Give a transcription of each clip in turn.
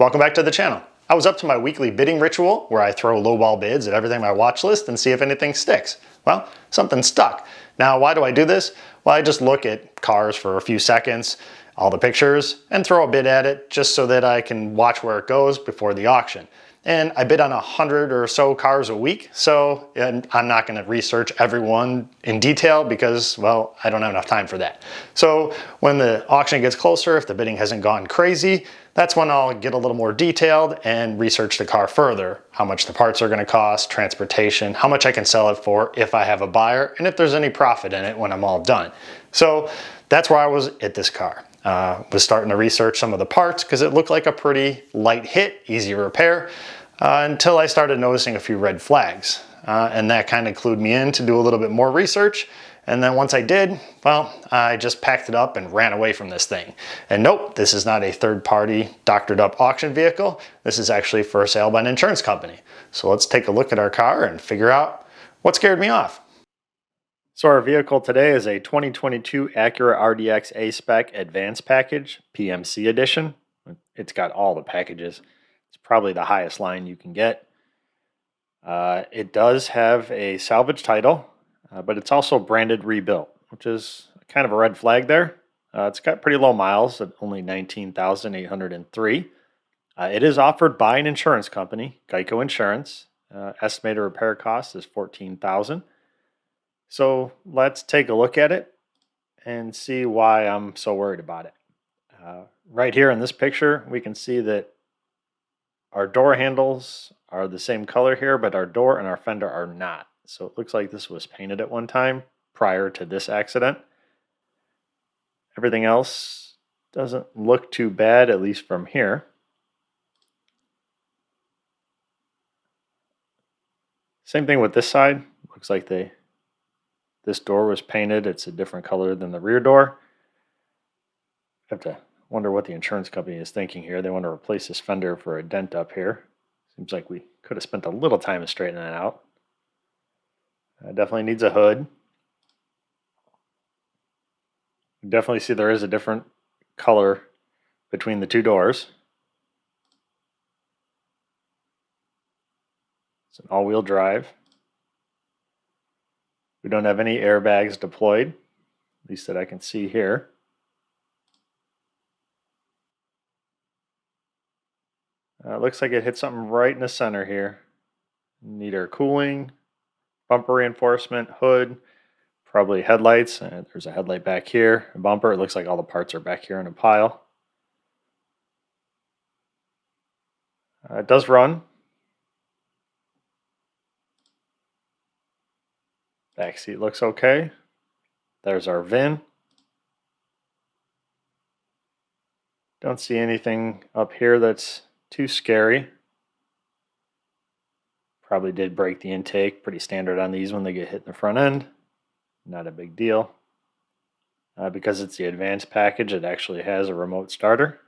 Welcome back to the channel. I was up to my weekly bidding ritual where I throw lowball bids at everything on my watch list and see if anything sticks. Well, something stuck. Now, why do I do this? Well, I just look at cars for a few seconds, all the pictures, and throw a bid at it just so that I can watch where it goes before the auction. And I bid on 100 or so cars a week, so I'm not going to research every one in detail because, well, I don't have enough time for that. So when the auction gets closer, if the bidding hasn't gone crazy, that's when I'll get a little more detailed and research the car further. How much the parts are going to cost, transportation, how much I can sell it for if I have a buyer, and if there's any profit in it when I'm all done. So that's where I was at this car. Was starting to research some of the parts because it looked like a pretty light hit, easy to repair, until I started noticing a few red flags. And that kind of clued me in to do a little bit more research. And then once I did, well, I just packed it up and ran away from this thing. And nope, this is not a third-party doctored up auction vehicle. This is actually for sale by an insurance company. So let's take a look at our car and figure out what scared me off. So our vehicle today is a 2022 Acura RDX Aspec Advanced Package, PMC Edition. It's got all the packages. It's probably the highest line you can get. It does have a salvage title, but it's also branded rebuilt, which is kind of a red flag there. It's got pretty low miles at only 19,803. It is offered by an insurance company, Geico Insurance. Estimated repair cost is $14,000. So let's take a look at it and see why I'm so worried about it. Right here in this picture, we can see that our door handles are the same color here, but our door and our fender are not. So it looks like this was painted at one time prior to this accident. Everything else doesn't look too bad, at least from here. Same thing with this side. Looks like this door was painted. It's a different color than the rear door. I have to wonder what the insurance company is thinking here. They want to replace this fender for a dent up here. Seems like we could have spent a little time to straighten that out. Definitely needs a hood. You definitely see there is a different color between the two doors. It's an all-wheel drive. We don't have any airbags deployed, at least that I can see here. Looks like it hit something right in the center here. Need air cooling, bumper reinforcement, hood, probably headlights. There's a headlight back here, a bumper. It looks like all the parts are back here in a pile. It does run. Back seat looks okay. There's our VIN. Don't see anything up here that's too scary. Probably did break the intake. Pretty standard on these when they get hit in the front end. Not a big deal. Because it's the advanced package, it actually has a remote starter.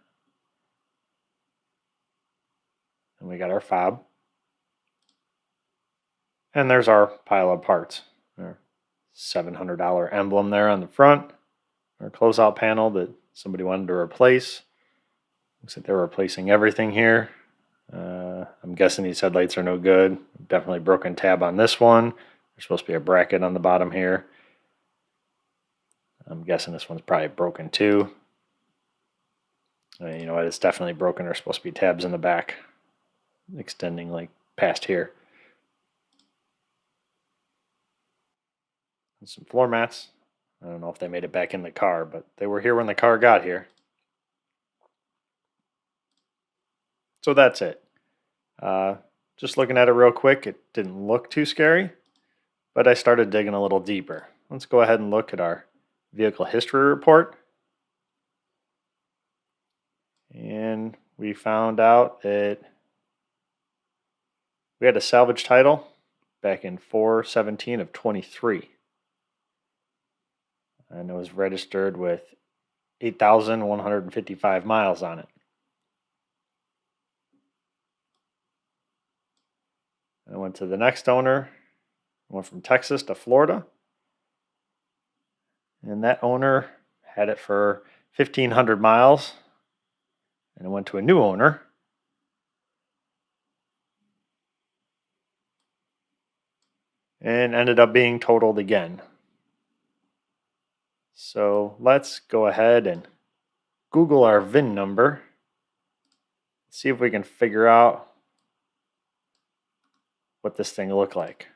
And we got our fob. And there's our pile of parts. Our $700 emblem there on the front. Our closeout panel that somebody wanted to replace. Looks like they're replacing everything here. I'm guessing these headlights are no good. Definitely broken tab on this one. There's supposed to be a bracket on the bottom here. I'm guessing this one's probably broken too. You know what? It's definitely broken. There's supposed to be tabs in the back extending like past here. And some floor mats. I don't know if they made it back in the car, but they were here when the car got here. So that's it. Just looking at it real quick, it didn't look too scary, but I started digging a little deeper. Let's go ahead and look at our vehicle history report. And we found out that we had a salvage title back in 4/17 of 23. And it was registered with 8,155 miles on it. I went to the next owner, went from Texas to Florida. And that owner had it for 1,500 miles. And it went to a new owner and ended up being totaled again. So let's go ahead and Google our VIN number. See if we can figure out what this thing looked like.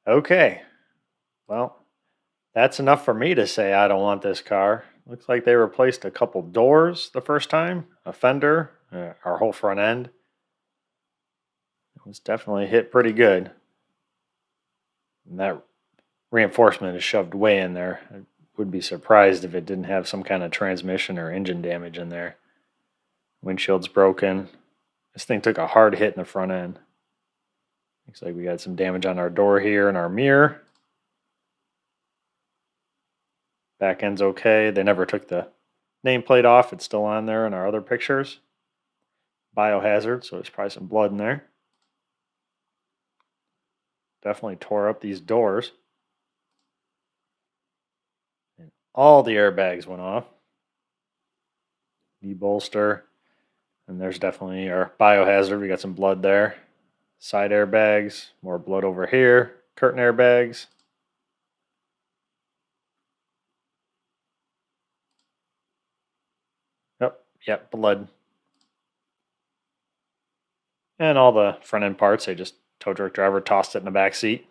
Okay, well, that's enough for me to say I don't want this car. Looks like they replaced a couple doors the first time, a fender, our whole front end. It was definitely hit pretty good. And that reinforcement is shoved way in there. I would be surprised if it didn't have some kind of transmission or engine damage in there. Windshield's broken. This thing took a hard hit in the front end. Looks like we got some damage on our door here and our mirror. Back end's okay. They never took the nameplate off. It's still on there in our other pictures. Biohazard, so there's probably some blood in there. Definitely tore up these doors. And all the airbags went off. Knee bolster. And there's definitely our biohazard. We got some blood there. Side airbags, more blood over here. Curtain airbags. Yep, blood. And all the front end parts, they just tow truck driver tossed it in the back seat.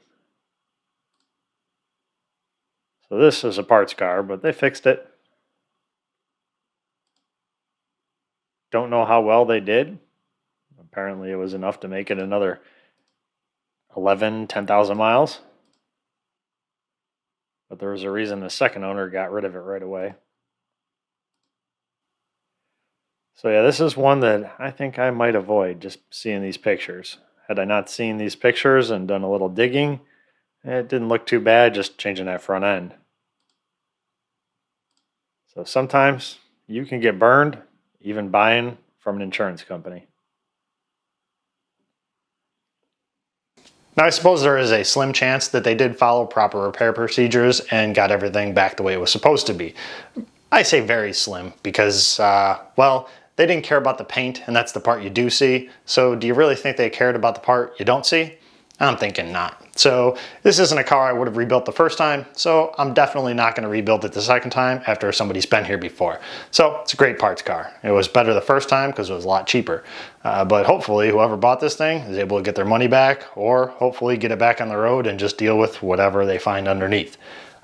So this is a parts car, but they fixed it. Don't know how well they did. Apparently it was enough to make it another 10,000 miles. But there was a reason the second owner got rid of it right away. So yeah, this is one that I think I might avoid just seeing these pictures. Had I not seen these pictures and done a little digging, it didn't look too bad just changing that front end. So sometimes you can get burned even buying from an insurance company. Now, I suppose there is a slim chance that they did follow proper repair procedures and got everything back the way it was supposed to be. I say very slim because, well, they didn't care about the paint, and that's the part you do see. So do you really think they cared about the part you don't see? I'm thinking not. So this isn't a car I would have rebuilt the first time, so I'm definitely not going to rebuild it the second time after somebody's been here before. So it's a great parts car. It was better the first time because it was a lot cheaper. But hopefully whoever bought this thing is able to get their money back, or hopefully get it back on the road and just deal with whatever they find underneath.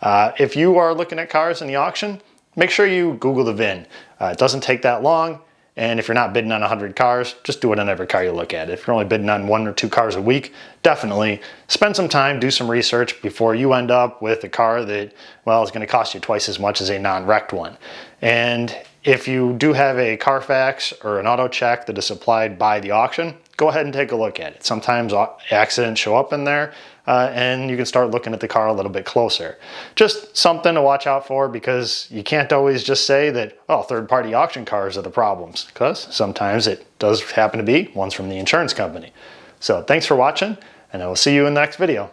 If you are looking at cars in the auction, make sure you Google the VIN. It doesn't take that long. And if you're not bidding on 100 cars, just do it on every car you look at. If you're only bidding on 1 or 2 cars a week, definitely spend some time, do some research before you end up with a car that, well, is going to cost you twice as much as a non-wrecked one. And if you do have a Carfax or an auto check that is supplied by the auction, go ahead and take a look at it. Sometimes accidents show up in there, and you can start looking at the car a little bit closer. Just something to watch out for, because you can't always just say that, oh, third-party auction cars are the problems, because sometimes it does happen to be ones from the insurance company. So thanks for watching, and I will see you in the next video.